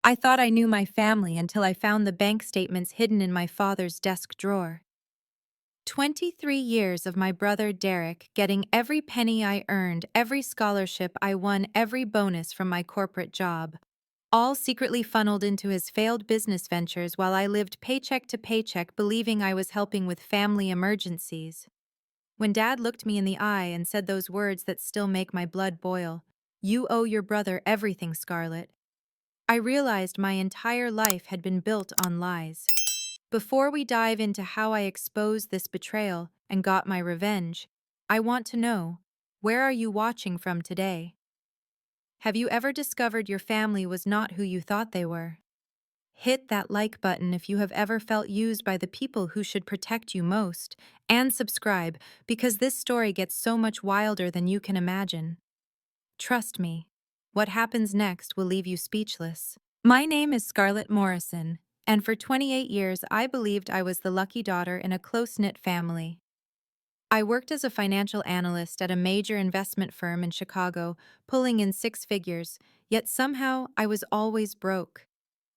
I thought I knew my family until I found the bank statements hidden in my father's desk drawer. 23 years of my brother Derek getting every penny I earned, every scholarship I won, every bonus from my corporate job, all secretly funneled into his failed business ventures while I lived paycheck to paycheck believing I was helping with family emergencies. When Dad looked me in the eye and said those words that still make my blood boil, "You owe your brother everything, Scarlett," I realized my entire life had been built on lies. Before we dive into how I exposed this betrayal and got my revenge, I want to know, where are you watching from today? Have you ever discovered your family was not who you thought they were? Hit that like button if you have ever felt used by the people who should protect you most, and subscribe because this story gets so much wilder than you can imagine. Trust me, what happens next will leave you speechless. My name is Scarlett Morrison, and for 28 years I believed I was the lucky daughter in a close-knit family. I worked as a financial analyst at a major investment firm in Chicago, pulling in six figures, yet somehow I was always broke.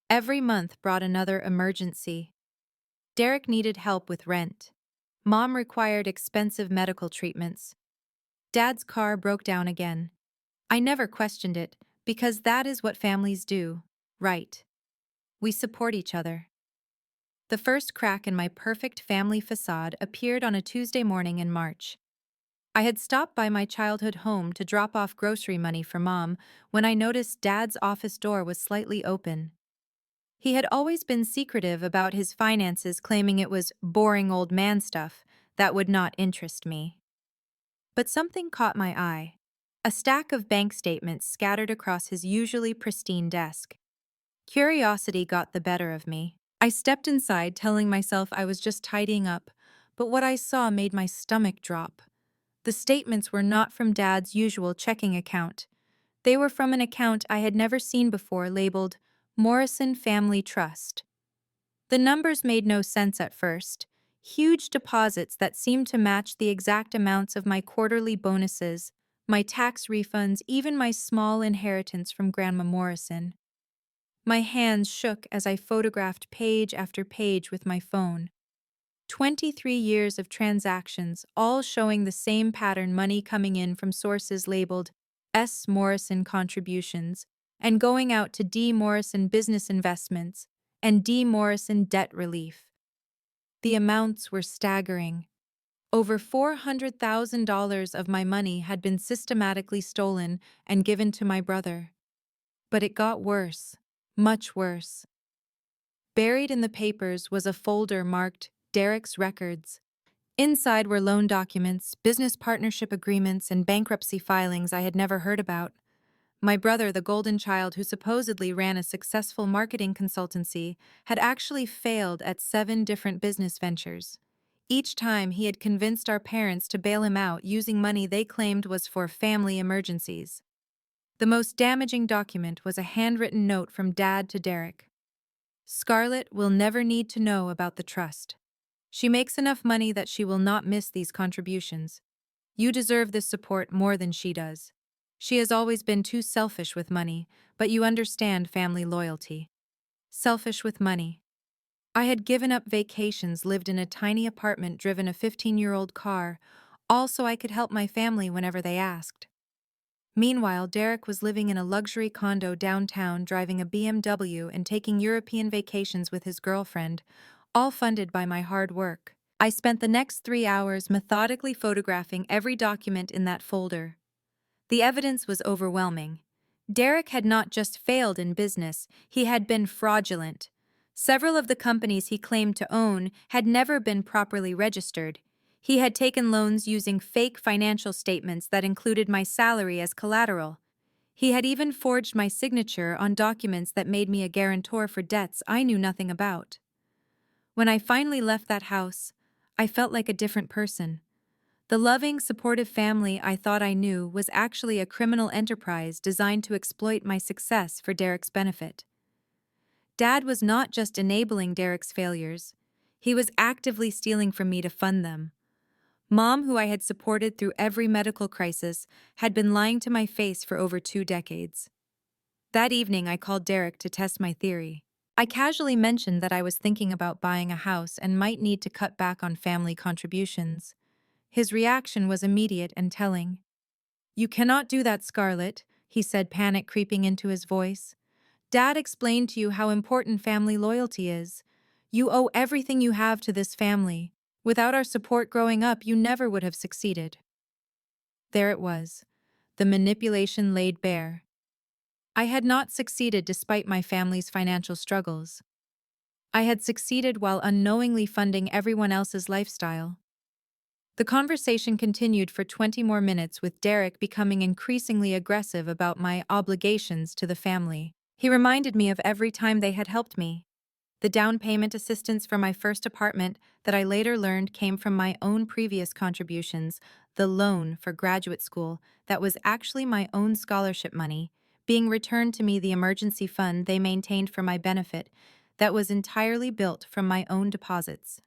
Every month brought another emergency. Derek needed help with rent. Mom required expensive medical treatments. Dad's car broke down again. I never questioned it, because that is what families do, right? We support each other. The first crack in my perfect family facade appeared on a Tuesday morning in March. I had stopped by my childhood home to drop off grocery money for Mom when I noticed Dad's office door was slightly open. He had always been secretive about his finances, claiming it was boring old man stuff that would not interest me. But something caught my eye. A stack of bank statements scattered across his usually pristine desk. Curiosity got the better of me. I stepped inside, telling myself I was just tidying up, but what I saw made my stomach drop. The statements were not from Dad's usual checking account. They were from an account I had never seen before, labeled Morrison Family Trust. The numbers made no sense at first. Huge deposits that seemed to match the exact amounts of my quarterly bonuses, my tax refunds, even my small inheritance from Grandma Morrison. My hands shook as I photographed page after page with my phone. 23 years of transactions, all showing the same pattern: money coming in from sources labeled S. Morrison Contributions and going out to D. Morrison Business Investments and D. Morrison Debt Relief. The amounts were staggering. Over $400,000 of my money had been systematically stolen and given to my brother. But it got worse, much worse. Buried in the papers was a folder marked Derek's Records. Inside were loan documents, business partnership agreements, and bankruptcy filings I had never heard about. My brother, the golden child who supposedly ran a successful marketing consultancy, had actually failed at 7 different business ventures. Each time he had convinced our parents to bail him out using money they claimed was for family emergencies. The most damaging document was a handwritten note from Dad to Derek. "Scarlett will never need to know about the trust. She makes enough money that she will not miss these contributions. You deserve this support more than she does. She has always been too selfish with money, but you understand family loyalty." Selfish with money. I had given up vacations, lived in a tiny apartment, driven a 15-year-old car, all so I could help my family whenever they asked. Meanwhile, Derek was living in a luxury condo downtown, driving a BMW and taking European vacations with his girlfriend, all funded by my hard work. I spent the next 3 hours methodically photographing every document in that folder. The evidence was overwhelming. Derek had not just failed in business, he had been fraudulent. Several of the companies he claimed to own had never been properly registered. He had taken loans using fake financial statements that included my salary as collateral. He had even forged my signature on documents that made me a guarantor for debts I knew nothing about. When I finally left that house, I felt like a different person. The loving, supportive family I thought I knew was actually a criminal enterprise designed to exploit my success for Derek's benefit. Dad was not just enabling Derek's failures, he was actively stealing from me to fund them. Mom, who I had supported through every medical crisis, had been lying to my face for over 2 decades. That evening, I called Derek to test my theory. I casually mentioned that I was thinking about buying a house and might need to cut back on family contributions. His reaction was immediate and telling. "You cannot do that, Scarlett," he said, panic creeping into his voice. "Dad explained to you how important family loyalty is. You owe everything you have to this family. Without our support growing up, you never would have succeeded." There it was, the manipulation laid bare. I had not succeeded despite my family's financial struggles. I had succeeded while unknowingly funding everyone else's lifestyle. The conversation continued for 20 more minutes, with Derek becoming increasingly aggressive about my obligations to the family. He reminded me of every time they had helped me. The down payment assistance for my first apartment that I later learned came from my own previous contributions, the loan for graduate school that was actually my own scholarship money, being returned to me, the emergency fund they maintained for my benefit that was entirely built from my own deposits.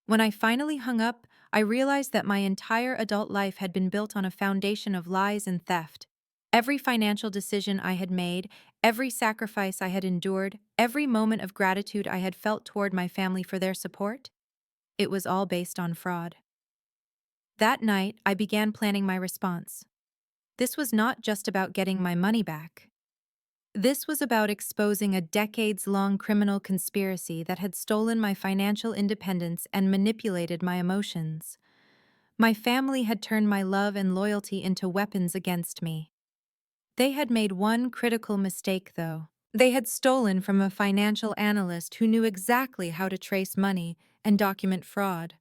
When I finally hung up, I realized that my entire adult life had been built on a foundation of lies and theft. Every financial decision I had made, every sacrifice I had endured, every moment of gratitude I had felt toward my family for their support, it was all based on fraud. That night, I began planning my response. This was not just about getting my money back. This was about exposing a decades-long criminal conspiracy that had stolen my financial independence and manipulated my emotions. My family had turned my love and loyalty into weapons against me. They had made one critical mistake, though. They had stolen from a financial analyst who knew exactly how to trace money and document fraud.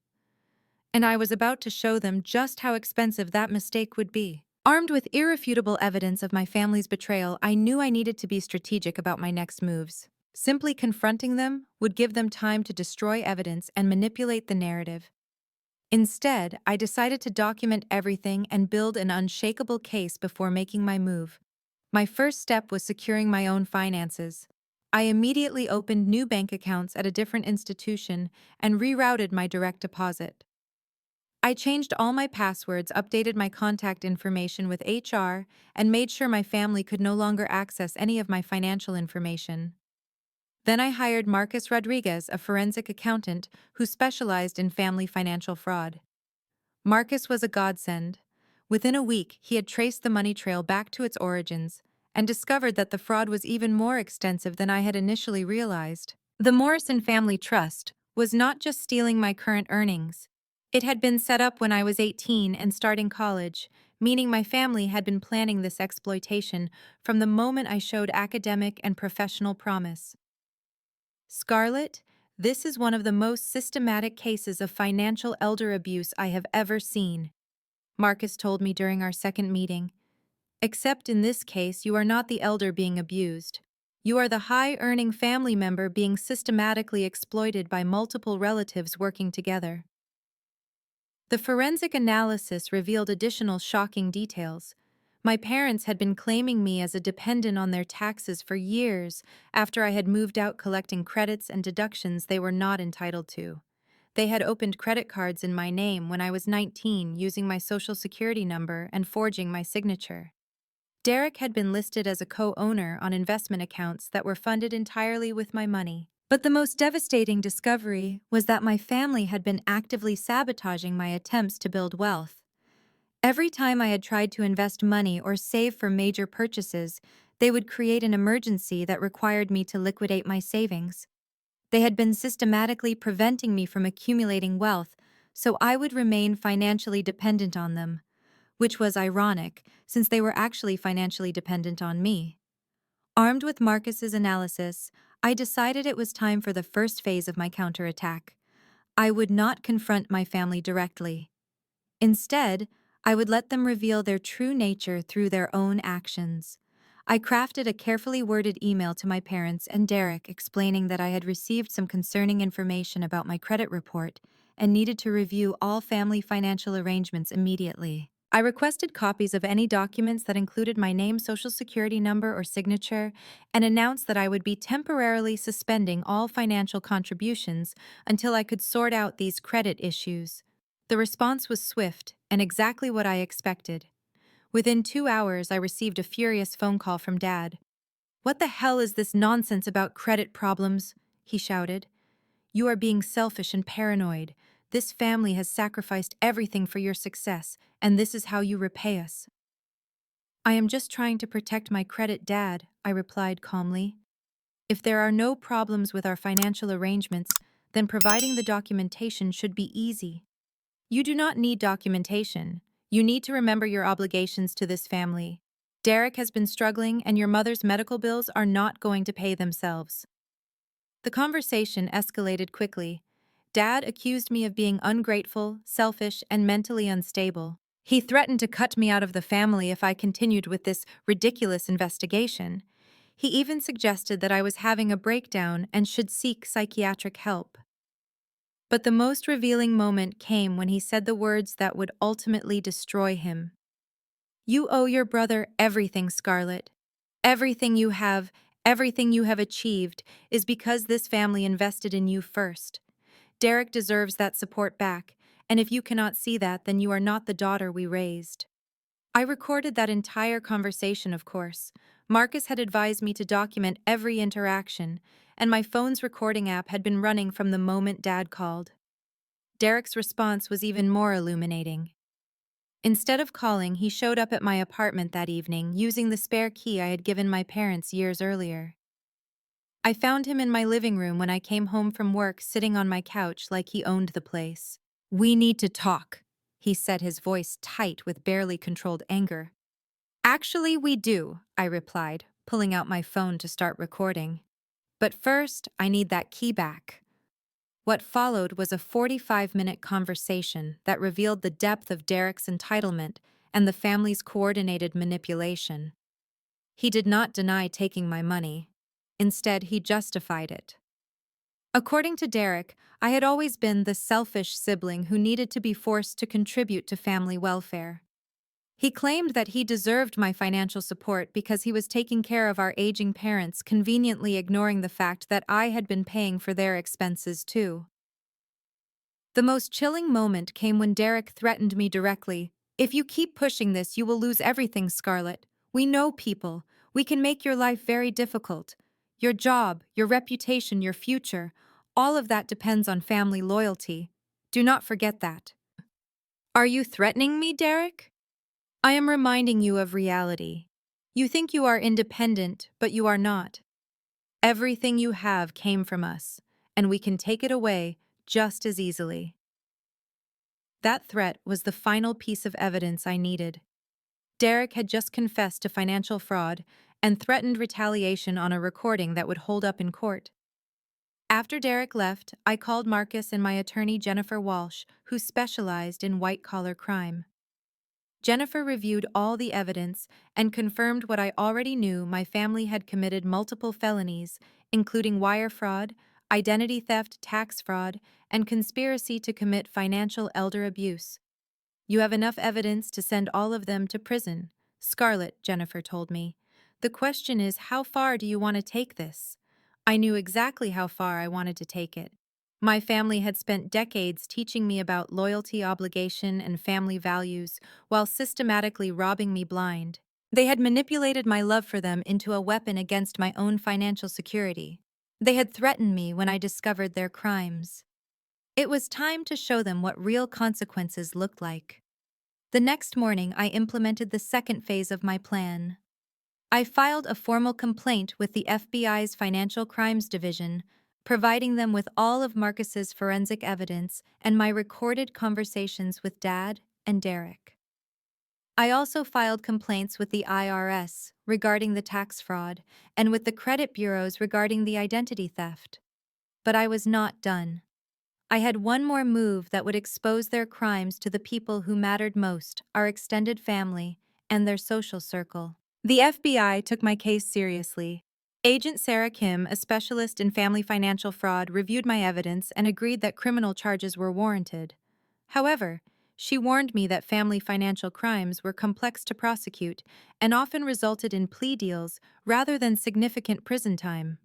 And I was about to show them just how expensive that mistake would be. Armed with irrefutable evidence of my family's betrayal, I knew I needed to be strategic about my next moves. Simply confronting them would give them time to destroy evidence and manipulate the narrative. Instead, I decided to document everything and build an unshakable case before making my move. My first step was securing my own finances. I immediately opened new bank accounts at a different institution and rerouted my direct deposit. I changed all my passwords, updated my contact information with HR, and made sure my family could no longer access any of my financial information. Then I hired Marcus Rodriguez, a forensic accountant who specialized in family financial fraud. Marcus was a godsend. Within a week, he had traced the money trail back to its origins and discovered that the fraud was even more extensive than I had initially realized. The Morrison Family Trust was not just stealing my current earnings. It had been set up when I was 18 and starting college, meaning my family had been planning this exploitation from the moment I showed academic and professional promise. "Scarlett, this is one of the most systematic cases of financial elder abuse I have ever seen," Marcus told me during our second meeting. "Except in this case, you are not the elder being abused. You are the high-earning family member being systematically exploited by multiple relatives working together." The forensic analysis revealed additional shocking details. My parents had been claiming me as a dependent on their taxes for years after I had moved out, collecting credits and deductions they were not entitled to. They had opened credit cards in my name when I was 19, using my social security number and forging my signature. Derek had been listed as a co-owner on investment accounts that were funded entirely with my money. But the most devastating discovery was that my family had been actively sabotaging my attempts to build wealth. Every time I had tried to invest money or save for major purchases, they would create an emergency that required me to liquidate my savings. They had been systematically preventing me from accumulating wealth, so I would remain financially dependent on them, which was ironic, since they were actually financially dependent on me. Armed with Marcus's analysis, I decided it was time for the first phase of my counterattack. I would not confront my family directly. Instead, I would let them reveal their true nature through their own actions. I crafted a carefully worded email to my parents and Derek explaining that I had received some concerning information about my credit report and needed to review all family financial arrangements immediately. I requested copies of any documents that included my name, social security number, or signature, and announced that I would be temporarily suspending all financial contributions until I could sort out these credit issues. The response was swift and exactly what I expected. Within 2 hours, I received a furious phone call from Dad. "What the hell is this nonsense about credit problems?" he shouted. "You are being selfish and paranoid. This family has sacrificed everything for your success, and this is how you repay us." "I am just trying to protect my credit, Dad," I replied calmly. "If there are no problems with our financial arrangements, then providing the documentation should be easy." "You do not need documentation. You need to remember your obligations to this family. Derek has been struggling, and your mother's medical bills are not going to pay themselves." The conversation escalated quickly. Dad accused me of being ungrateful, selfish, and mentally unstable. He threatened to cut me out of the family if I continued with this ridiculous investigation. He even suggested that I was having a breakdown and should seek psychiatric help. But the most revealing moment came when he said the words that would ultimately destroy him. "You owe your brother everything, Scarlett. Everything you have, everything you have achieved is because this family invested in you first. Derek deserves that support back, and if you cannot see that, then you are not the daughter we raised." I recorded that entire conversation, of course. Marcus had advised me to document every interaction, and my phone's recording app had been running from the moment Dad called. Derek's response was even more illuminating. Instead of calling, he showed up at my apartment that evening using the spare key I had given my parents years earlier. I found him in my living room when I came home from work, sitting on my couch like he owned the place. "We need to talk," he said, his voice tight with barely controlled anger. "Actually, we do," I replied, pulling out my phone to start recording. "But first, I need that key back." What followed was a 45-minute conversation that revealed the depth of Derek's entitlement and the family's coordinated manipulation. He did not deny taking my money. Instead, he justified it. According to Derek, I had always been the selfish sibling who needed to be forced to contribute to family welfare. He claimed that he deserved my financial support because he was taking care of our aging parents, conveniently ignoring the fact that I had been paying for their expenses too. The most chilling moment came when Derek threatened me directly. "If you keep pushing this, you will lose everything, Scarlett. We know people. We can make your life very difficult. Your job, your reputation, your future, all of that depends on family loyalty. Do not forget that." "Are you threatening me, Derek?" "I am reminding you of reality. You think you are independent, but you are not. Everything you have came from us, and we can take it away just as easily." That threat was the final piece of evidence I needed. Derek had just confessed to financial fraud and threatened retaliation on a recording that would hold up in court. After Derek left, I called Marcus and my attorney Jennifer Walsh, who specialized in white-collar crime. Jennifer reviewed all the evidence and confirmed what I already knew: my family had committed multiple felonies, including wire fraud, identity theft, tax fraud, and conspiracy to commit financial elder abuse. "You have enough evidence to send all of them to prison, Scarlett," Jennifer told me. "The question is, how far do you want to take this?" I knew exactly how far I wanted to take it. My family had spent decades teaching me about loyalty, obligation, and family values, while systematically robbing me blind. They had manipulated my love for them into a weapon against my own financial security. They had threatened me when I discovered their crimes. It was time to show them what real consequences looked like. The next morning, I implemented the second phase of my plan. I filed a formal complaint with the FBI's Financial Crimes Division, providing them with all of Marcus's forensic evidence and my recorded conversations with Dad and Derek. I also filed complaints with the IRS regarding the tax fraud and with the credit bureaus regarding the identity theft. But I was not done. I had one more move that would expose their crimes to the people who mattered most: our extended family and their social circle. The FBI took my case seriously. Agent Sarah Kim, a specialist in family financial fraud, reviewed my evidence and agreed that criminal charges were warranted. However, she warned me that family financial crimes were complex to prosecute and often resulted in plea deals rather than significant prison time.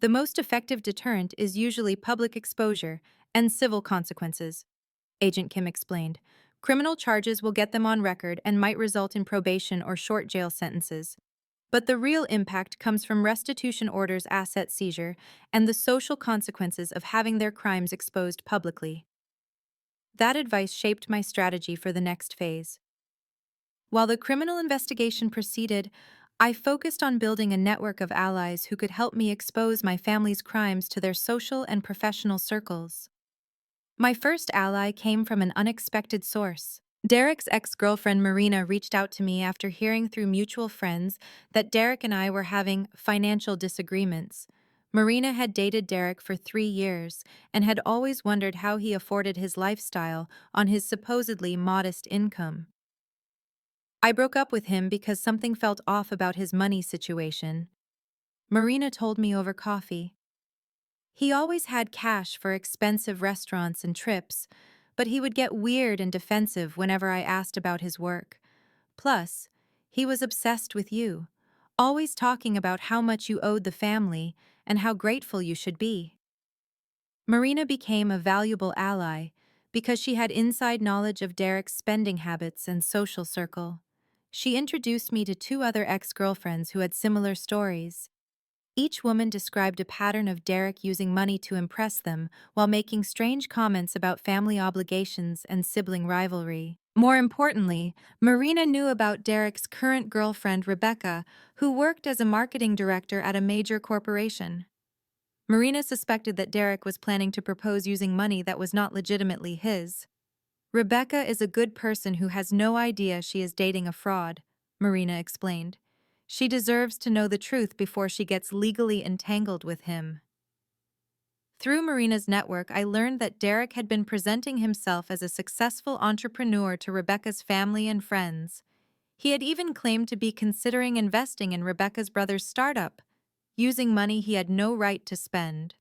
The most effective deterrent is usually public exposure and civil consequences, Agent Kim explained. Criminal charges will get them on record and might result in probation or short jail sentences. But the real impact comes from restitution orders, asset seizure, and the social consequences of having their crimes exposed publicly. That advice shaped my strategy for the next phase. While the criminal investigation proceeded, I focused on building a network of allies who could help me expose my family's crimes to their social and professional circles. My first ally came from an unexpected source. Derek's ex-girlfriend Marina reached out to me after hearing through mutual friends that Derek and I were having financial disagreements. Marina had dated Derek for 3 years and had always wondered how he afforded his lifestyle on his supposedly modest income. I broke up with him because something felt off about his money situation. Marina told me over coffee. He always had cash for expensive restaurants and trips, but he would get weird and defensive whenever I asked about his work. Plus, he was obsessed with you, always talking about how much you owed the family and how grateful you should be. Marina became a valuable ally because she had inside knowledge of Derek's spending habits and social circle. She introduced me to two other ex-girlfriends who had similar stories. Each woman described a pattern of Derek using money to impress them while making strange comments about family obligations and sibling rivalry. More importantly, Marina knew about Derek's current girlfriend, Rebecca, who worked as a marketing director at a major corporation. Marina suspected that Derek was planning to propose using money that was not legitimately his. Rebecca is a good person who has no idea she is dating a fraud, Marina explained. She deserves to know the truth before she gets legally entangled with him. Through Marina's network, I learned that Derek had been presenting himself as a successful entrepreneur to Rebecca's family and friends. He had even claimed to be considering investing in Rebecca's brother's startup, using money he had no right to spend.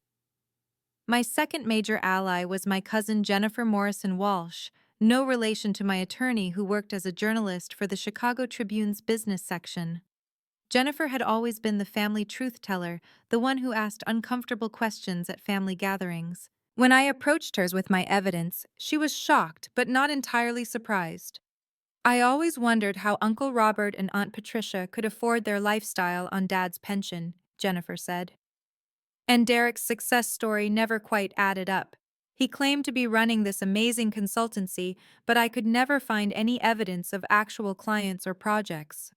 My second major ally was my cousin Jennifer Morrison Walsh, no relation to my attorney who worked as a journalist for the Chicago Tribune's business section. Jennifer had always been the family truth teller, the one who asked uncomfortable questions at family gatherings. When I approached her with my evidence, she was shocked but not entirely surprised. I always wondered how Uncle Robert and Aunt Patricia could afford their lifestyle on Dad's pension, Jennifer said. And Derek's success story never quite added up. He claimed to be running this amazing consultancy, but I could never find any evidence of actual clients or projects.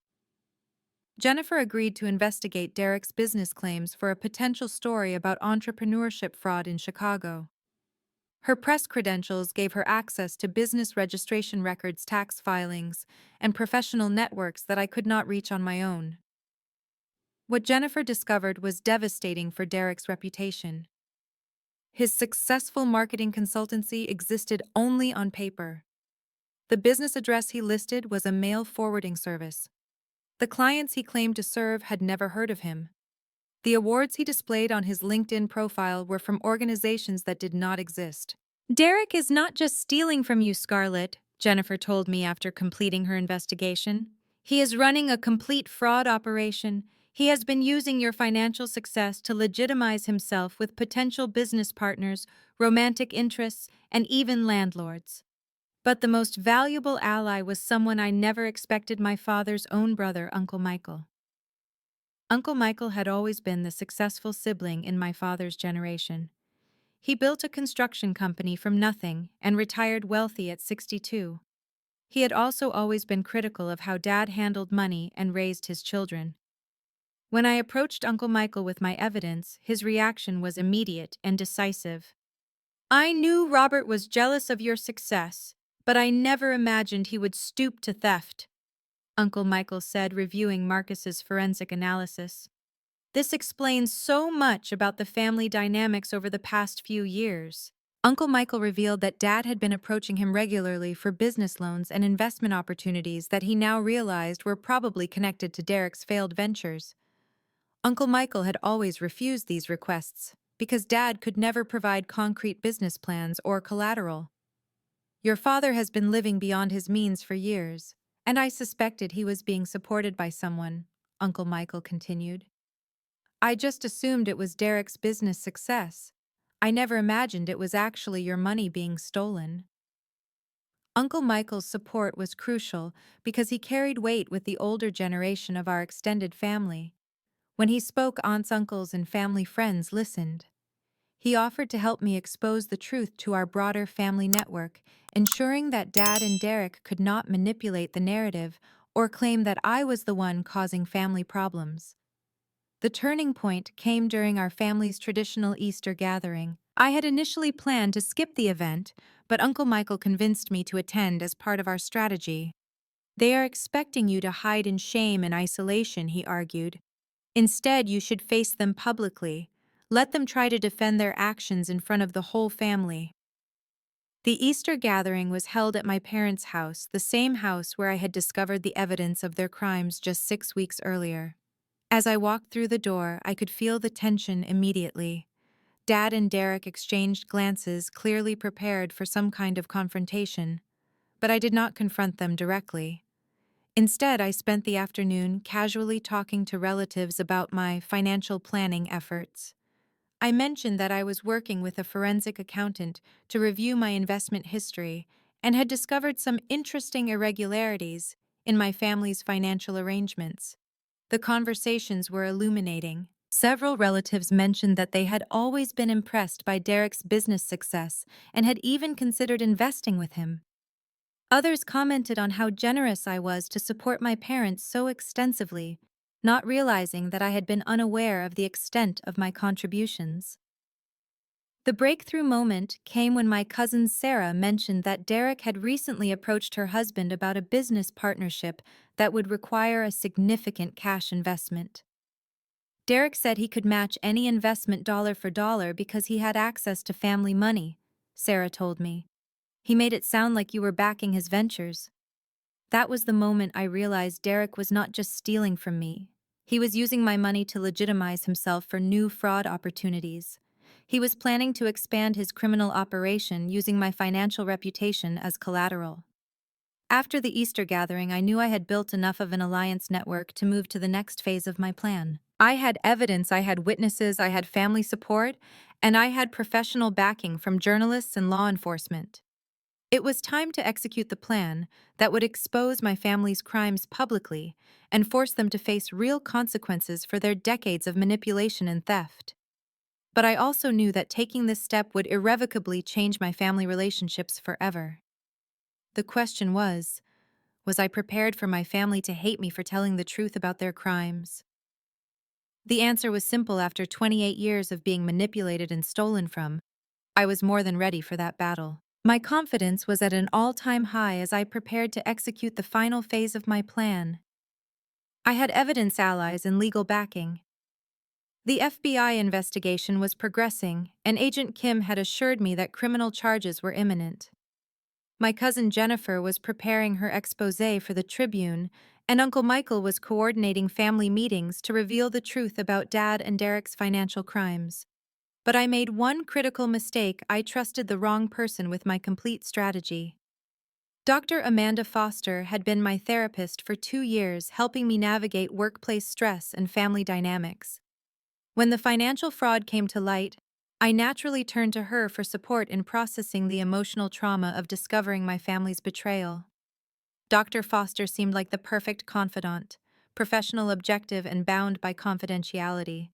Jennifer agreed to investigate Derek's business claims for a potential story about entrepreneurship fraud in Chicago. Her press credentials gave her access to business registration records, tax filings, and professional networks that I could not reach on my own. What Jennifer discovered was devastating for Derek's reputation. His successful marketing consultancy existed only on paper. The business address he listed was a mail forwarding service. The clients he claimed to serve had never heard of him. The awards he displayed on his LinkedIn profile were from organizations that did not exist. Derek is not just stealing from you, Scarlett, Jennifer told me after completing her investigation. He is running a complete fraud operation. He has been using your financial success to legitimize himself with potential business partners, romantic interests, and even landlords. But the most valuable ally was someone I never expected: my father's own brother, Uncle Michael. Uncle Michael had always been the successful sibling in my father's generation. He built a construction company from nothing and retired wealthy at 62. He had also always been critical of how Dad handled money and raised his children. When I approached Uncle Michael with my evidence, his reaction was immediate and decisive. "I knew Robert was jealous of your success, but I never imagined he would stoop to theft," Uncle Michael said, reviewing Marcus's forensic analysis. "This explains so much about the family dynamics over the past few years." Uncle Michael revealed that Dad had been approaching him regularly for business loans and investment opportunities that he now realized were probably connected to Derek's failed ventures. Uncle Michael had always refused these requests because Dad could never provide concrete business plans or collateral. "Your father has been living beyond his means for years, and I suspected he was being supported by someone," Uncle Michael continued. "I just assumed it was Derek's business success. I never imagined it was actually your money being stolen." Uncle Michael's support was crucial because he carried weight with the older generation of our extended family. When he spoke, aunts, uncles, and family friends listened. He offered to help me expose the truth to our broader family network, ensuring that Dad and Derek could not manipulate the narrative or claim that I was the one causing family problems. The turning point came during our family's traditional Easter gathering. I had initially planned to skip the event, but Uncle Michael convinced me to attend as part of our strategy. They are expecting you to hide in shame and isolation, he argued. Instead, you should face them publicly. Let them try to defend their actions in front of the whole family. The Easter gathering was held at my parents' house, the same house where I had discovered the evidence of their crimes just 6 weeks earlier. As I walked through the door, I could feel the tension immediately. Dad and Derek exchanged glances, clearly prepared for some kind of confrontation, but I did not confront them directly. Instead, I spent the afternoon casually talking to relatives about my financial planning efforts. I mentioned that I was working with a forensic accountant to review my investment history and had discovered some interesting irregularities in my family's financial arrangements. The conversations were illuminating. Several relatives mentioned that they had always been impressed by Derek's business success and had even considered investing with him. Others commented on how generous I was to support my parents so extensively, not realizing that I had been unaware of the extent of my contributions. The breakthrough moment came when my cousin Sarah mentioned that Derek had recently approached her husband about a business partnership that would require a significant cash investment. Derek said he could match any investment dollar for dollar because he had access to family money, Sarah told me. He made it sound like you were backing his ventures. That was the moment I realized Derek was not just stealing from me. He was using my money to legitimize himself for new fraud opportunities. He was planning to expand his criminal operation using my financial reputation as collateral. After the Easter gathering, I knew I had built enough of an alliance network to move to the next phase of my plan. I had evidence, I had witnesses, I had family support, and I had professional backing from journalists and law enforcement. It was time to execute the plan that would expose my family's crimes publicly and force them to face real consequences for their decades of manipulation and theft. But I also knew that taking this step would irrevocably change my family relationships forever. The question was I prepared for my family to hate me for telling the truth about their crimes? The answer was simple. After 28 years of being manipulated and stolen from, I was more than ready for that battle. My confidence was at an all-time high as I prepared to execute the final phase of my plan. I had evidence, allies, and legal backing. The FBI investigation was progressing, and Agent Kim had assured me that criminal charges were imminent. My cousin Jennifer was preparing her exposé for the Tribune, and Uncle Michael was coordinating family meetings to reveal the truth about Dad and Derek's financial crimes. But I made one critical mistake. I trusted the wrong person with my complete strategy. Dr. Amanda Foster had been my therapist for 2 years, helping me navigate workplace stress and family dynamics. When the financial fraud came to light, I naturally turned to her for support in processing the emotional trauma of discovering my family's betrayal. Dr. Foster seemed like the perfect confidant, professional, objective, and bound by confidentiality.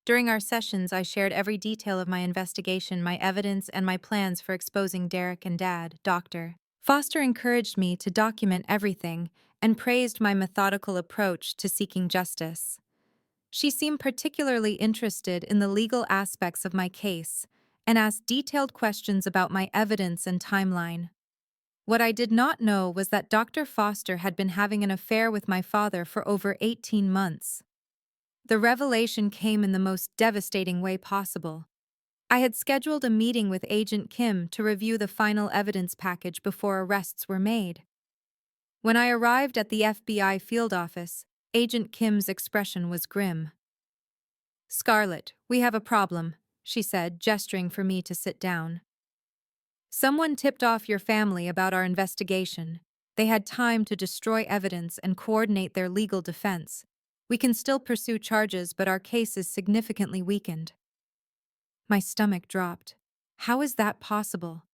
During our sessions, I shared every detail of my investigation, my evidence, and my plans for exposing Derek and Dad. Dr. Foster encouraged me to document everything and praised my methodical approach to seeking justice. She seemed particularly interested in the legal aspects of my case and asked detailed questions about my evidence and timeline. What I did not know was that Dr. Foster had been having an affair with my father for over 18 months. The revelation came in the most devastating way possible. I had scheduled a meeting with Agent Kim to review the final evidence package before arrests were made. When I arrived at the FBI field office, Agent Kim's expression was grim. "Scarlett, we have a problem," she said, gesturing for me to sit down. "Someone tipped off your family about our investigation. They had time to destroy evidence and coordinate their legal defense. We can still pursue charges, but our case is significantly weakened." My stomach dropped. How is that possible?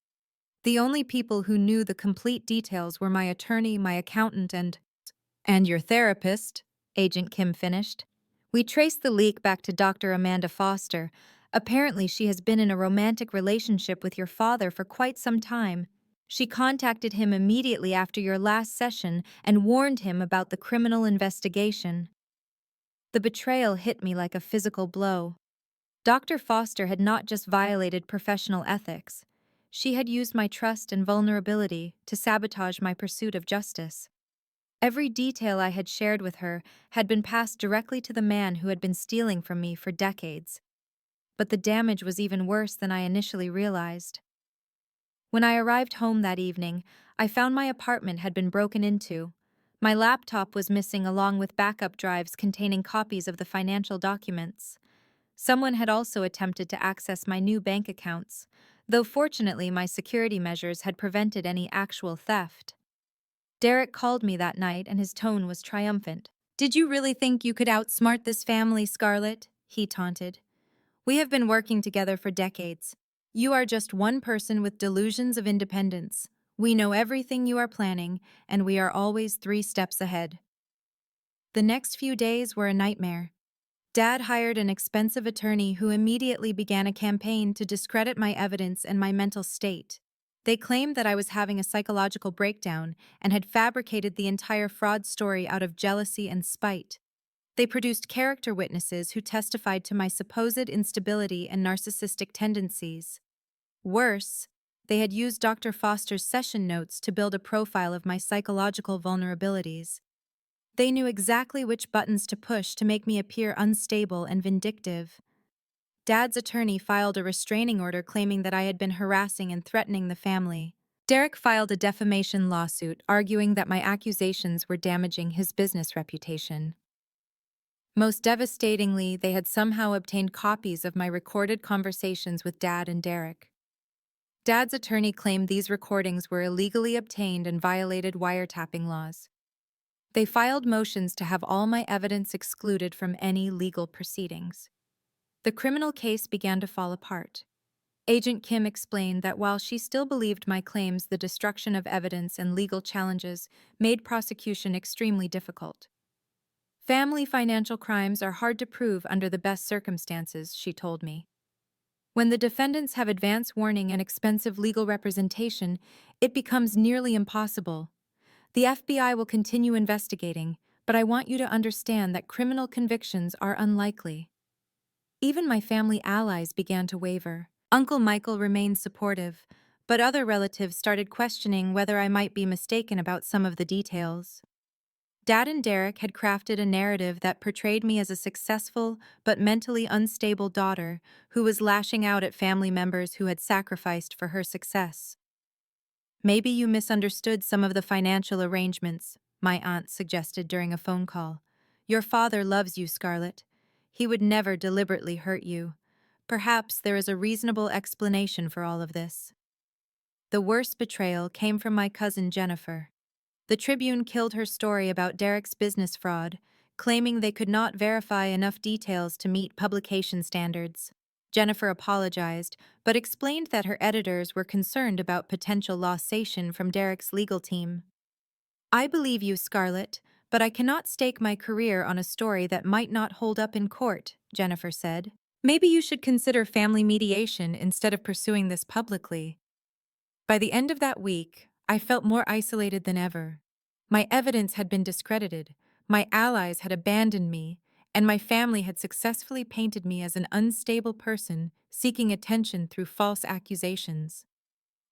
The only people who knew the complete details were my attorney, my accountant, and your therapist, Agent Kim finished. We traced the leak back to Dr. Amanda Foster. Apparently, she has been in a romantic relationship with your father for quite some time. She contacted him immediately after your last session and warned him about the criminal investigation. The betrayal hit me like a physical blow. Dr. Foster had not just violated professional ethics. She had used my trust and vulnerability to sabotage my pursuit of justice. Every detail I had shared with her had been passed directly to the man who had been stealing from me for decades. But the damage was even worse than I initially realized. When I arrived home that evening, I found my apartment had been broken into. My laptop was missing along with backup drives containing copies of the financial documents. Someone had also attempted to access my new bank accounts, though fortunately my security measures had prevented any actual theft. Derek called me that night and his tone was triumphant. "Did you really think you could outsmart this family, Scarlett?" he taunted. "We have been working together for decades. You are just one person with delusions of independence. We know everything you are planning, and we are always 3 steps ahead." The next few days were a nightmare. Dad hired an expensive attorney who immediately began a campaign to discredit my evidence and my mental state. They claimed that I was having a psychological breakdown and had fabricated the entire fraud story out of jealousy and spite. They produced character witnesses who testified to my supposed instability and narcissistic tendencies. Worse, they had used Dr. Foster's session notes to build a profile of my psychological vulnerabilities. They knew exactly which buttons to push to make me appear unstable and vindictive. Dad's attorney filed a restraining order claiming that I had been harassing and threatening the family. Derek filed a defamation lawsuit arguing that my accusations were damaging his business reputation. Most devastatingly, they had somehow obtained copies of my recorded conversations with Dad and Derek. Dad's attorney claimed these recordings were illegally obtained and violated wiretapping laws. They filed motions to have all my evidence excluded from any legal proceedings. The criminal case began to fall apart. Agent Kim explained that while she still believed my claims, the destruction of evidence and legal challenges made prosecution extremely difficult. Family financial crimes are hard to prove under the best circumstances, she told me. When the defendants have advance warning and expensive legal representation, it becomes nearly impossible. The FBI will continue investigating, but I want you to understand that criminal convictions are unlikely. Even my family allies began to waver. Uncle Michael remained supportive, but other relatives started questioning whether I might be mistaken about some of the details. Dad and Derek had crafted a narrative that portrayed me as a successful but mentally unstable daughter who was lashing out at family members who had sacrificed for her success. "Maybe you misunderstood some of the financial arrangements," my aunt suggested during a phone call. "Your father loves you, Scarlett. He would never deliberately hurt you. Perhaps there is a reasonable explanation for all of this." The worst betrayal came from my cousin Jennifer. The Tribune killed her story about Derek's business fraud, claiming they could not verify enough details to meet publication standards. Jennifer apologized, but explained that her editors were concerned about potential lawsuit from Derek's legal team. "I believe you, Scarlett, but I cannot stake my career on a story that might not hold up in court," Jennifer said. "Maybe you should consider family mediation instead of pursuing this publicly." By the end of that week, I felt more isolated than ever. My evidence had been discredited, my allies had abandoned me, and my family had successfully painted me as an unstable person seeking attention through false accusations.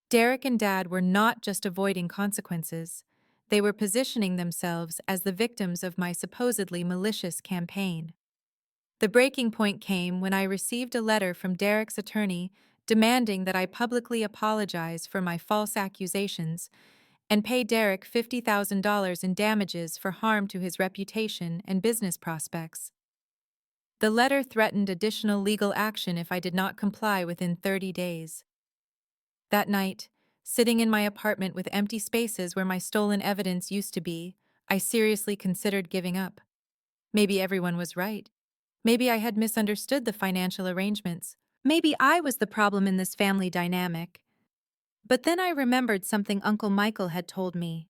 Derek and Dad were not just avoiding consequences, they were positioning themselves as the victims of my supposedly malicious campaign. The breaking point came when I received a letter from Derek's attorney demanding that I publicly apologize for my false accusations and pay Derek $50,000 in damages for harm to his reputation and business prospects. The letter threatened additional legal action if I did not comply within 30 days. That night, sitting in my apartment with empty spaces where my stolen evidence used to be, I seriously considered giving up. Maybe everyone was right. Maybe I had misunderstood the financial arrangements. Maybe I was the problem in this family dynamic. But then I remembered something Uncle Michael had told me.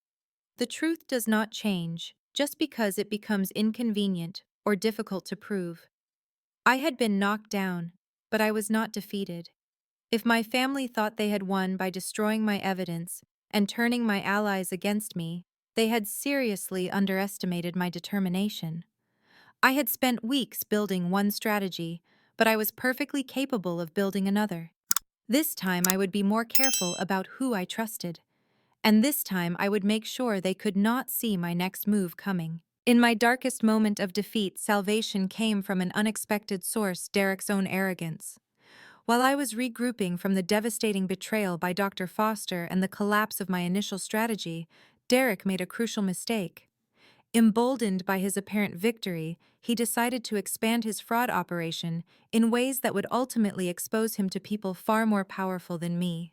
The truth does not change just because it becomes inconvenient or difficult to prove. I had been knocked down, but I was not defeated. If my family thought they had won by destroying my evidence and turning my allies against me, they had seriously underestimated my determination. I had spent weeks building one strategy, but I was perfectly capable of building another. This time I would be more careful about who I trusted, and this time I would make sure they could not see my next move coming. In my darkest moment of defeat, salvation came from an unexpected source: Derek's own arrogance. While I was regrouping from the devastating betrayal by Dr. Foster and the collapse of my initial strategy, Derek made a crucial mistake. Emboldened by his apparent victory, he decided to expand his fraud operation in ways that would ultimately expose him to people far more powerful than me.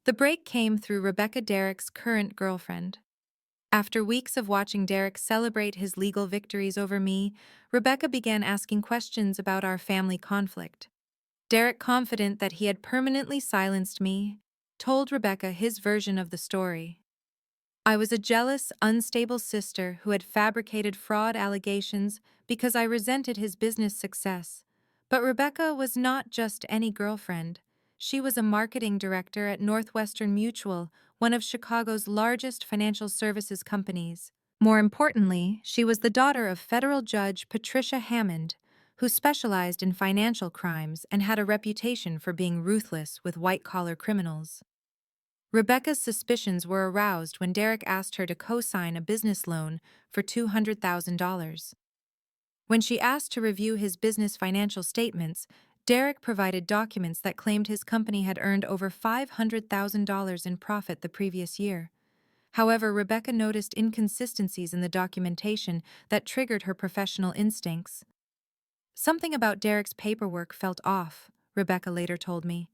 The break came through Rebecca, Derek's current girlfriend. After weeks of watching Derek celebrate his legal victories over me, Rebecca began asking questions about our family conflict. Derek, confident that he had permanently silenced me, told Rebecca his version of the story. I was a jealous, unstable sister who had fabricated fraud allegations because I resented his business success. But Rebecca was not just any girlfriend. She was a marketing director at Northwestern Mutual, one of Chicago's largest financial services companies. More importantly, she was the daughter of federal judge Patricia Hammond, who specialized in financial crimes and had a reputation for being ruthless with white-collar criminals. Rebecca's suspicions were aroused when Derek asked her to co-sign a business loan for $200,000. When she asked to review his business financial statements, Derek provided documents that claimed his company had earned over $500,000 in profit the previous year. However, Rebecca noticed inconsistencies in the documentation that triggered her professional instincts. Something about Derek's paperwork felt off, Rebecca later told me.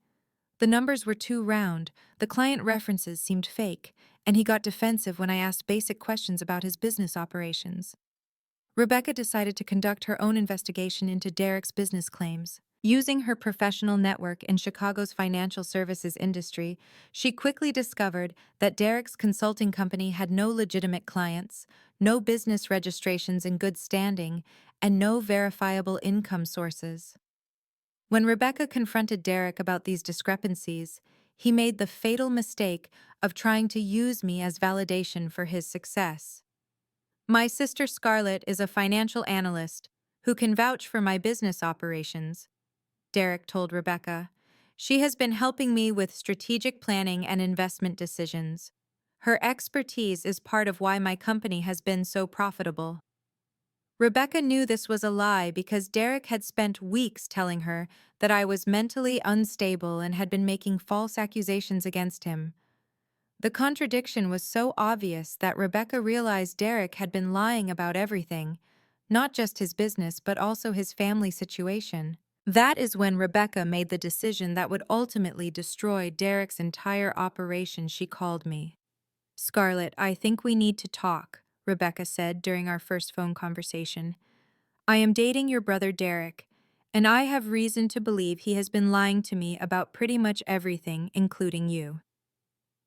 The numbers were too round, the client references seemed fake, and he got defensive when I asked basic questions about his business operations. Rebecca decided to conduct her own investigation into Derek's business claims. Using her professional network in Chicago's financial services industry, she quickly discovered that Derek's consulting company had no legitimate clients, no business registrations in good standing, and no verifiable income sources. When Rebecca confronted Derek about these discrepancies, he made the fatal mistake of trying to use me as validation for his success. My sister Scarlett is a financial analyst who can vouch for my business operations, Derek told Rebecca. She has been helping me with strategic planning and investment decisions. Her expertise is part of why my company has been so profitable. Rebecca knew this was a lie because Derek had spent weeks telling her that I was mentally unstable and had been making false accusations against him. The contradiction was so obvious that Rebecca realized Derek had been lying about everything, not just his business but also his family situation. That is when Rebecca made the decision that would ultimately destroy Derek's entire operation. She called me. "Scarlett, I think we need to talk," Rebecca said during our first phone conversation. "I am dating your brother Derek, and I have reason to believe he has been lying to me about pretty much everything, including you."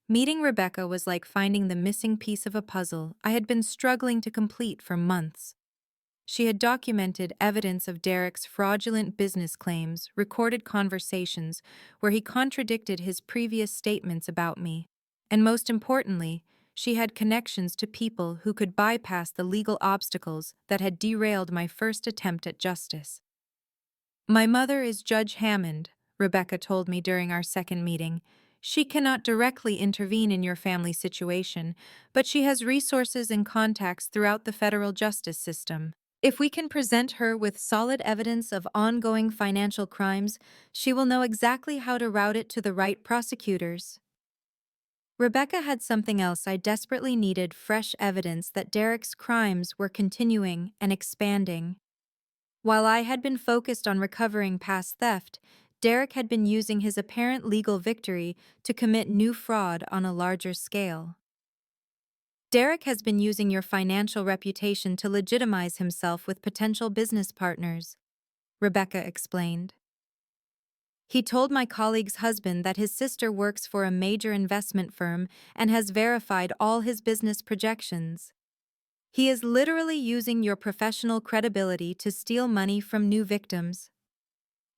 Meeting Rebecca was like finding the missing piece of a puzzle I had been struggling to complete for months. She had documented evidence of Derek's fraudulent business claims, recorded conversations where he contradicted his previous statements about me, and most importantly, she had connections to people who could bypass the legal obstacles that had derailed my first attempt at justice. "My mother is Judge Hammond," Rebecca told me during our second meeting. "She cannot directly intervene in your family situation, but she has resources and contacts throughout the federal justice system. If we can present her with solid evidence of ongoing financial crimes, she will know exactly how to route it to the right prosecutors." Rebecca had something else I desperately needed: fresh evidence that Derek's crimes were continuing and expanding. While I had been focused on recovering past theft, Derek had been using his apparent legal victory to commit new fraud on a larger scale. "Derek has been using your financial reputation to legitimize himself with potential business partners," Rebecca explained. He told my colleague's husband that his sister works for a major investment firm and has verified all his business projections. He is literally using your professional credibility to steal money from new victims.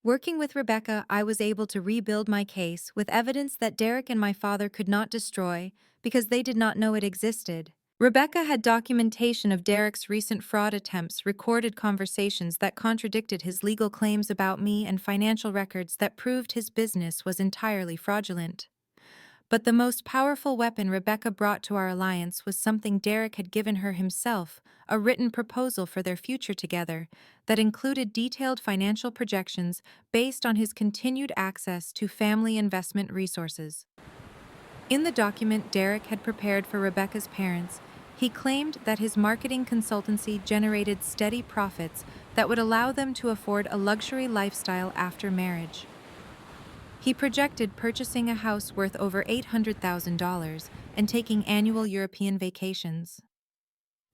Working with Rebecca, I was able to rebuild my case with evidence that Derek and my father could not destroy because they did not know it existed. Rebecca had documentation of Derek's recent fraud attempts, recorded conversations that contradicted his legal claims about me, and financial records that proved his business was entirely fraudulent. But the most powerful weapon Rebecca brought to our alliance was something Derek had given her himself, a written proposal for their future together that included detailed financial projections based on his continued access to family investment resources. In the document Derek had prepared for Rebecca's parents, he claimed that his marketing consultancy generated steady profits that would allow them to afford a luxury lifestyle after marriage. He projected purchasing a house worth over $800,000 and taking annual European vacations.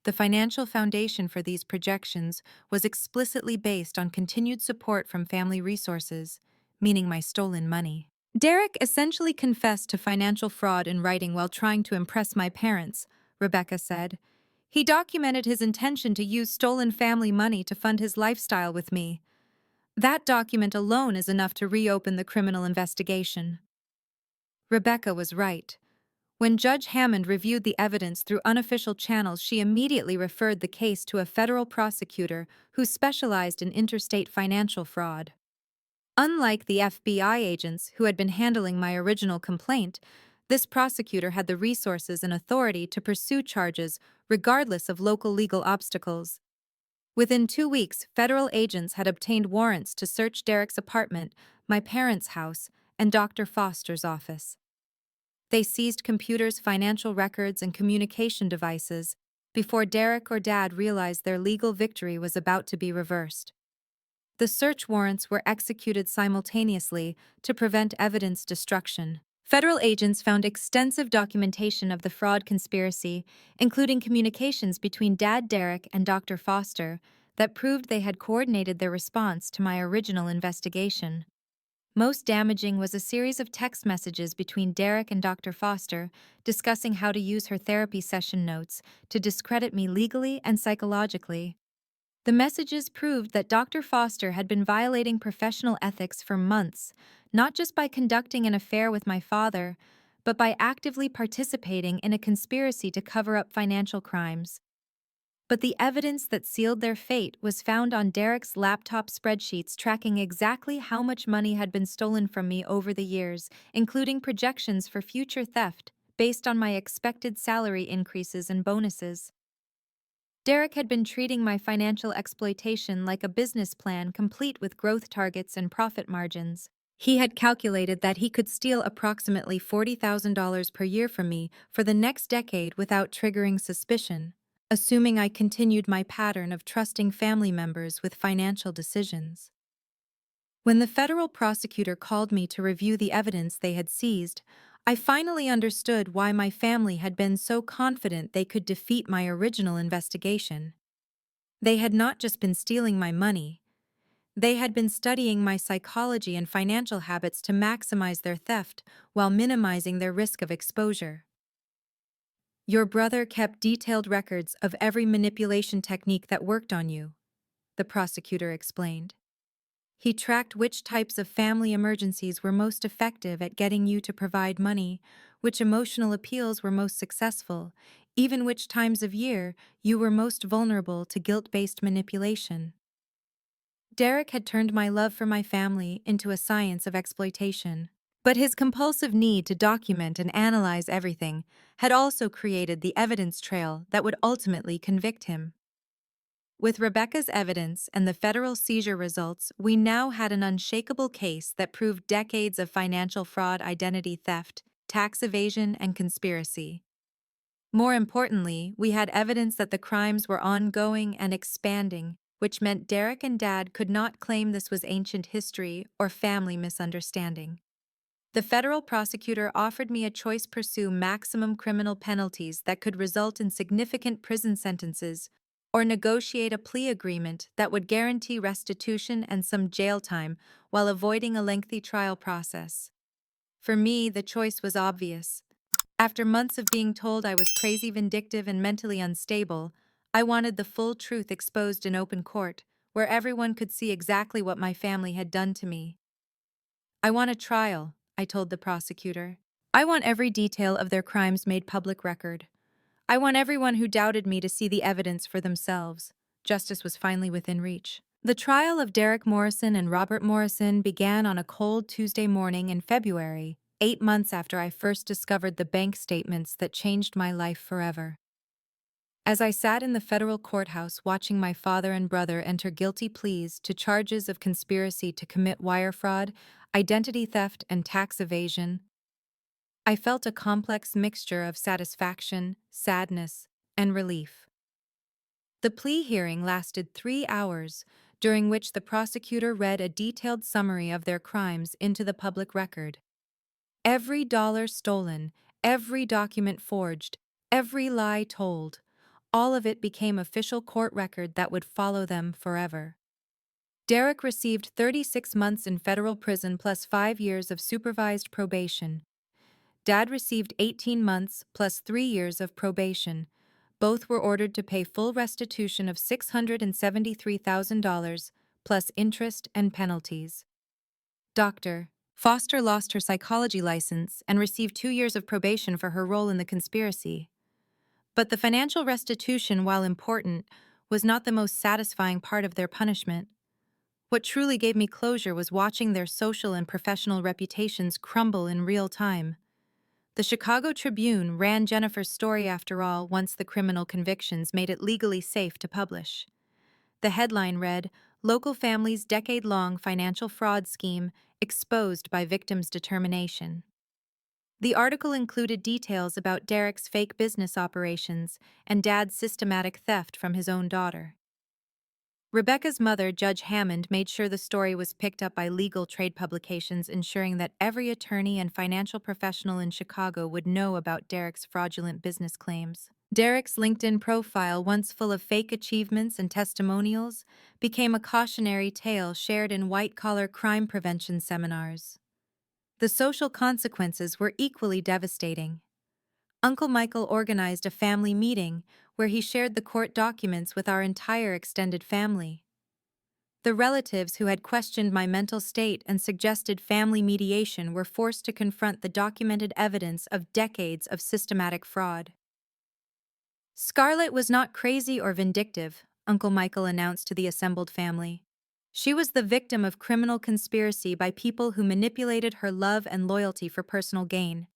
The financial foundation for these projections was explicitly based on continued support from family resources, meaning my stolen money. Derek essentially confessed to financial fraud in writing while trying to impress my parents, Rebecca said. He documented his intention to use stolen family money to fund his lifestyle with me. That document alone is enough to reopen the criminal investigation. Rebecca was right. When Judge Hammond reviewed the evidence through unofficial channels, she immediately referred the case to a federal prosecutor who specialized in interstate financial fraud. Unlike the FBI agents who had been handling my original complaint, this prosecutor had the resources and authority to pursue charges regardless of local legal obstacles. Within 2 weeks, federal agents had obtained warrants to search Derek's apartment, my parents' house, and Dr. Foster's office. They seized computers, financial records, and communication devices before Derek or Dad realized their legal victory was about to be reversed. The search warrants were executed simultaneously to prevent evidence destruction. Federal agents found extensive documentation of the fraud conspiracy, including communications between Dad Derek and Dr. Foster, that proved they had coordinated their response to my original investigation. Most damaging was a series of text messages between Derek and Dr. Foster discussing how to use her therapy session notes to discredit me legally and psychologically. The messages proved that Dr. Foster had been violating professional ethics for months, not just by conducting an affair with my father, but by actively participating in a conspiracy to cover up financial crimes. But the evidence that sealed their fate was found on Derek's laptop spreadsheets tracking exactly how much money had been stolen from me over the years, including projections for future theft based on my expected salary increases and bonuses. Derek had been treating my financial exploitation like a business plan complete with growth targets and profit margins. He had calculated that he could steal approximately $40,000 per year from me for the next decade without triggering suspicion, assuming I continued my pattern of trusting family members with financial decisions. When the federal prosecutor called me to review the evidence they had seized, I finally understood why my family had been so confident they could defeat my original investigation. They had not just been stealing my money, they had been studying my psychology and financial habits to maximize their theft while minimizing their risk of exposure. Your brother kept detailed records of every manipulation technique that worked on you, the prosecutor explained. He tracked which types of family emergencies were most effective at getting you to provide money, which emotional appeals were most successful, even which times of year you were most vulnerable to guilt-based manipulation. Derek had turned my love for my family into a science of exploitation. But his compulsive need to document and analyze everything had also created the evidence trail that would ultimately convict him. With Rebecca's evidence and the federal seizure results, we now had an unshakable case that proved decades of financial fraud, identity theft, tax evasion, and conspiracy. More importantly, we had evidence that the crimes were ongoing and expanding, which meant Derek and Dad could not claim this was ancient history or family misunderstanding. The federal prosecutor offered me a choice: pursue maximum criminal penalties that could result in significant prison sentences, or negotiate a plea agreement that would guarantee restitution and some jail time while avoiding a lengthy trial process. For me, the choice was obvious. After months of being told I was crazy, vindictive, and mentally unstable, I wanted the full truth exposed in open court, where everyone could see exactly what my family had done to me. I want a trial, I told the prosecutor. I want every detail of their crimes made public record. I want everyone who doubted me to see the evidence for themselves. Justice was finally within reach. The trial of Derek Morrison and Robert Morrison began on a cold Tuesday morning in February, 8 months after I first discovered the bank statements that changed my life forever. As I sat in the federal courthouse watching my father and brother enter guilty pleas to charges of conspiracy to commit wire fraud, identity theft, and tax evasion, I felt a complex mixture of satisfaction, sadness, and relief. The plea hearing lasted 3 hours, during which the prosecutor read a detailed summary of their crimes into the public record. Every dollar stolen, every document forged, every lie told, all of it became official court record that would follow them forever. Derek received 36 months in federal prison plus 5 years of supervised probation. Dad received 18 months plus 3 years of probation. Both were ordered to pay full restitution of $673,000 plus interest and penalties. Dr. Foster lost her psychology license and received 2 years of probation for her role in the conspiracy. But the financial restitution, while important, was not the most satisfying part of their punishment. What truly gave me closure was watching their social and professional reputations crumble in real time. The Chicago Tribune ran Jennifer's story after all once the criminal convictions made it legally safe to publish. The headline read, "Local Family's Decade-Long Financial Fraud Scheme Exposed by Victim's Determination." The article included details about Derek's fake business operations and Dad's systematic theft from his own daughter. Rebecca's mother, Judge Hammond, made sure the story was picked up by legal trade publications, ensuring that every attorney and financial professional in Chicago would know about Derek's fraudulent business claims. Derek's LinkedIn profile, once full of fake achievements and testimonials, became a cautionary tale shared in white-collar crime prevention seminars. The social consequences were equally devastating. Uncle Michael organized a family meeting where he shared the court documents with our entire extended family. The relatives who had questioned my mental state and suggested family mediation were forced to confront the documented evidence of decades of systematic fraud. Scarlett was not crazy or vindictive, Uncle Michael announced to the assembled family. She was the victim of criminal conspiracy by people who manipulated her love and loyalty for personal gain.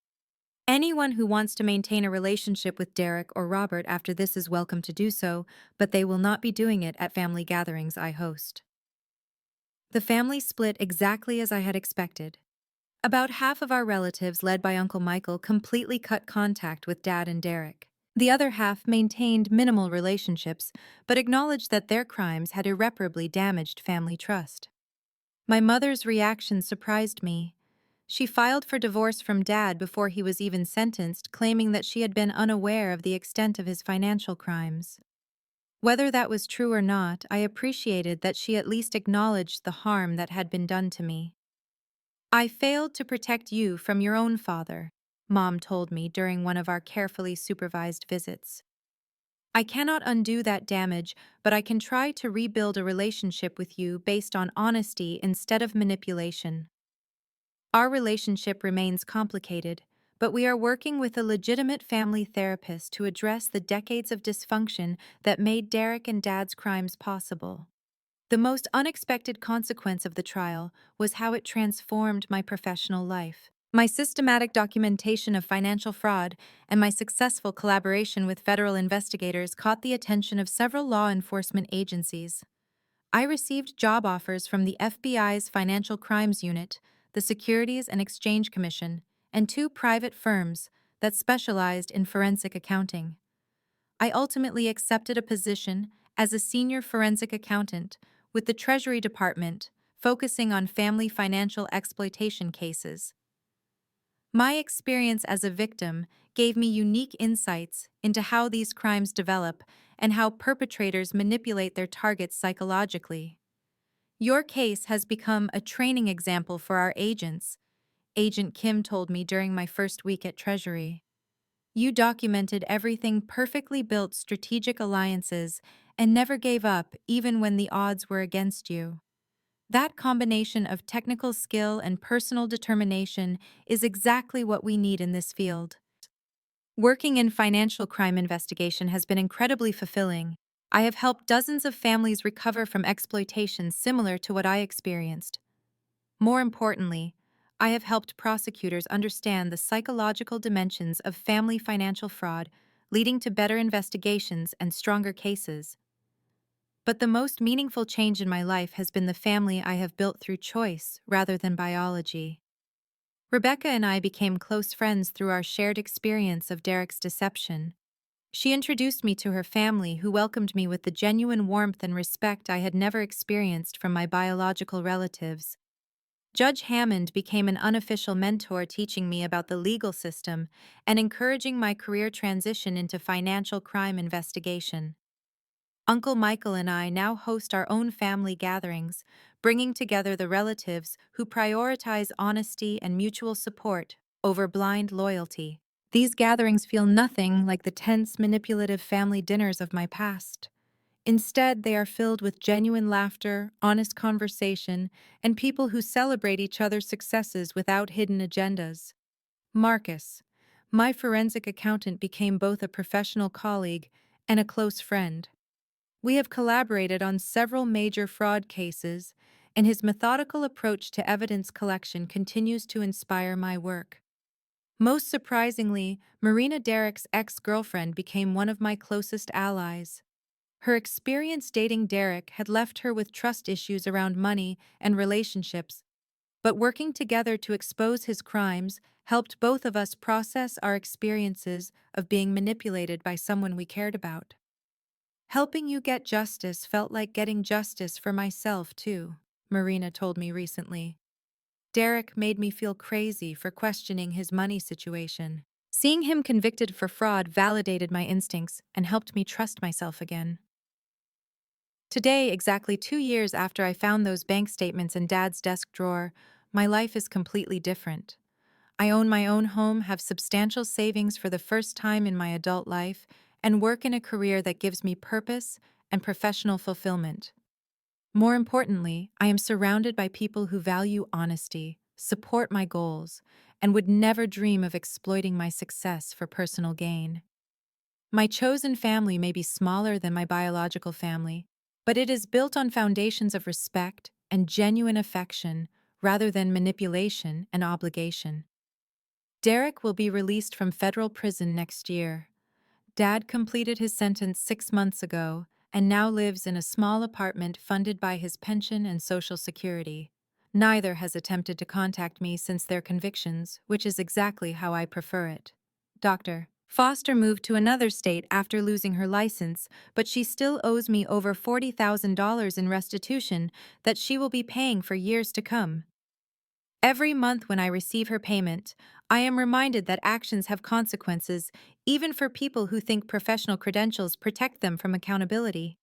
Anyone who wants to maintain a relationship with Derek or Robert after this is welcome to do so, but they will not be doing it at family gatherings I host. The family split exactly as I had expected. About half of our relatives, led by Uncle Michael, completely cut contact with Dad and Derek. The other half maintained minimal relationships, but acknowledged that their crimes had irreparably damaged family trust. My mother's reaction surprised me. She filed for divorce from Dad before he was even sentenced, claiming that she had been unaware of the extent of his financial crimes. Whether that was true or not, I appreciated that she at least acknowledged the harm that had been done to me. "I failed to protect you from your own father," Mom told me during one of our carefully supervised visits. "I cannot undo that damage, but I can try to rebuild a relationship with you based on honesty instead of manipulation." Our relationship remains complicated, but we are working with a legitimate family therapist to address the decades of dysfunction that made Derek and Dad's crimes possible. The most unexpected consequence of the trial was how it transformed my professional life. My systematic documentation of financial fraud and my successful collaboration with federal investigators caught the attention of several law enforcement agencies. I received job offers from the FBI's Financial Crimes Unit, the Securities and Exchange Commission, and 2 private firms that specialized in forensic accounting. I ultimately accepted a position as a senior forensic accountant with the Treasury Department, focusing on family financial exploitation cases. My experience as a victim gave me unique insights into how these crimes develop and how perpetrators manipulate their targets psychologically. Your case has become a training example for our agents, Agent Kim told me during my first week at Treasury. You documented everything perfectly built strategic alliances and never gave up even when the odds were against you. That combination of technical skill and personal determination is exactly what we need in this field. Working in financial crime investigation has been incredibly fulfilling. I have helped dozens of families recover from exploitation similar to what I experienced. More importantly, I have helped prosecutors understand the psychological dimensions of family financial fraud, leading to better investigations and stronger cases. But the most meaningful change in my life has been the family I have built through choice rather than biology. Rebecca and I became close friends through our shared experience of Derek's deception. She introduced me to her family, who welcomed me with the genuine warmth and respect I had never experienced from my biological relatives. Judge Hammond became an unofficial mentor, teaching me about the legal system and encouraging my career transition into financial crime investigation. Uncle Michael and I now host our own family gatherings, bringing together the relatives who prioritize honesty and mutual support over blind loyalty. These gatherings feel nothing like the tense, manipulative family dinners of my past. Instead, they are filled with genuine laughter, honest conversation, and people who celebrate each other's successes without hidden agendas. Marcus, my forensic accountant, became both a professional colleague and a close friend. We have collaborated on several major fraud cases, and his methodical approach to evidence collection continues to inspire my work. Most surprisingly, Marina, Derek's ex-girlfriend, became one of my closest allies. Her experience dating Derek had left her with trust issues around money and relationships, but working together to expose his crimes helped both of us process our experiences of being manipulated by someone we cared about. Helping you get justice felt like getting justice for myself, too, Marina told me recently. Derek made me feel crazy for questioning his money situation. Seeing him convicted for fraud validated my instincts and helped me trust myself again. Today, exactly 2 years after I found those bank statements in Dad's desk drawer, my life is completely different. I own my own home, have substantial savings for the first time in my adult life, and work in a career that gives me purpose and professional fulfillment. More importantly, I am surrounded by people who value honesty, support my goals, and would never dream of exploiting my success for personal gain. My chosen family may be smaller than my biological family, but it is built on foundations of respect and genuine affection rather than manipulation and obligation. Derek will be released from federal prison next year. Dad completed his sentence 6 months ago and now lives in a small apartment funded by his pension and Social Security. Neither has attempted to contact me since their convictions, which is exactly how I prefer it. Dr. Foster moved to another state after losing her license, but she still owes me over $40,000 in restitution that she will be paying for years to come. Every month when I receive her payment, I am reminded that actions have consequences, even for people who think professional credentials protect them from accountability.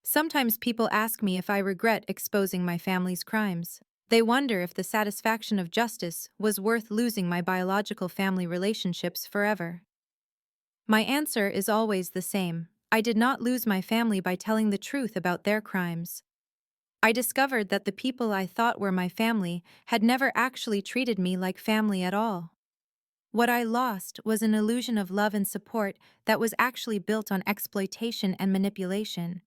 Sometimes people ask me if I regret exposing my family's crimes. They wonder if the satisfaction of justice was worth losing my biological family relationships forever. My answer is always the same. I did not lose my family by telling the truth about their crimes. I discovered that the people I thought were my family had never actually treated me like family at all. What I lost was an illusion of love and support that was actually built on exploitation and manipulation.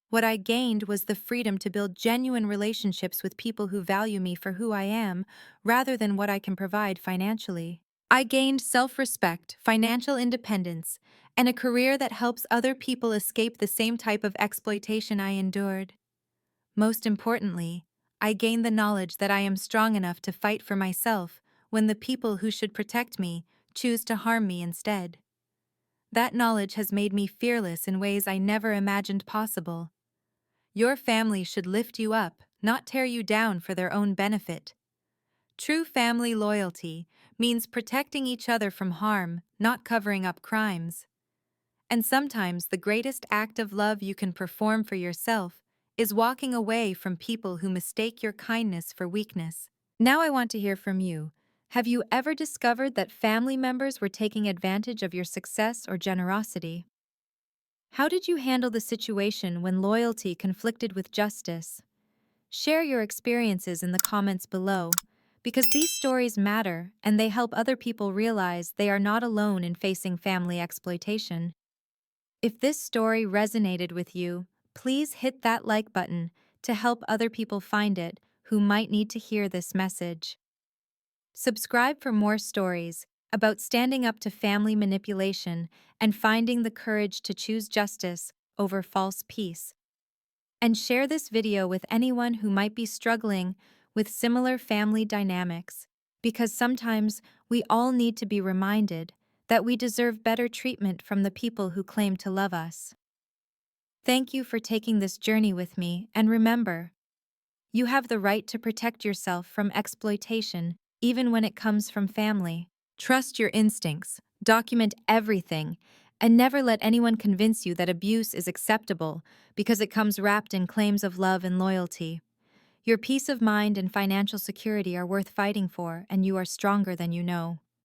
What I gained was the freedom to build genuine relationships with people who value me for who I am, rather than what I can provide financially. I gained self-respect, financial independence, and a career that helps other people escape the same type of exploitation I endured. Most importantly, I gained the knowledge that I am strong enough to fight for myself when the people who should protect me choose to harm me instead. That knowledge has made me fearless in ways I never imagined possible. Your family should lift you up, not tear you down for their own benefit. True family loyalty means protecting each other from harm, not covering up crimes. And sometimes the greatest act of love you can perform for yourself is walking away from people who mistake your kindness for weakness. Now I want to hear from you. Have you ever discovered that family members were taking advantage of your success or generosity? How did you handle the situation when loyalty conflicted with justice? Share your experiences in the comments below, because these stories matter and they help other people realize they are not alone in facing family exploitation. If this story resonated with you, please hit that like button to help other people find it who might need to hear this message. Subscribe for more stories about standing up to family manipulation and finding the courage to choose justice over false peace. And share this video with anyone who might be struggling with similar family dynamics, because sometimes we all need to be reminded that we deserve better treatment from the people who claim to love us. Thank you for taking this journey with me, and remember, you have the right to protect yourself from exploitation, even when it comes from family. Trust your instincts, document everything, and never let anyone convince you that abuse is acceptable because it comes wrapped in claims of love and loyalty. Your peace of mind and financial security are worth fighting for, and you are stronger than you know.